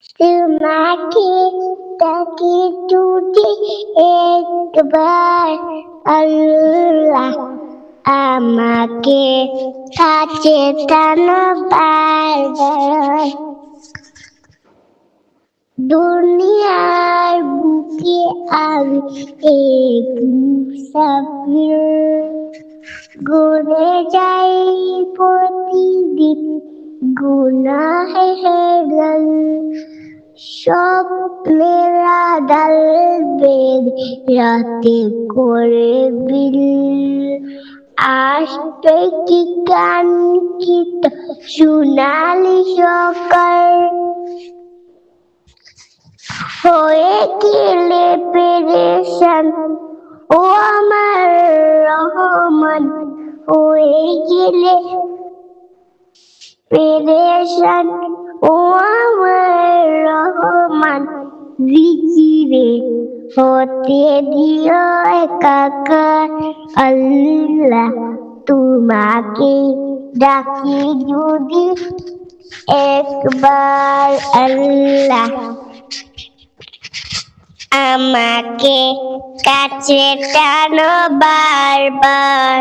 তোমাকে ডাকি যদি একবার আল্লাহ আমাকে কাছে টানো বারবার দুনিয়ার বুকে আমি এক মুসাফির ঘুরে যাই প্রতিদিন গুনাহে হেরাল স্বপ্নেরা ডাল বেদ রাতে করে বিল আসবে কি কাঙ্ক্ষিত সোনালি সকাল হয়ে গেলে পেরেশান ও আমার রহমান হয়ে গেলে পেরেশান ও আমার রহমান জিকিরে হতে দিও একাকার আল্লাহ তোমাকে ডাকি যদি একবার আল্লাহ আমাকে কাছে টানো বারবার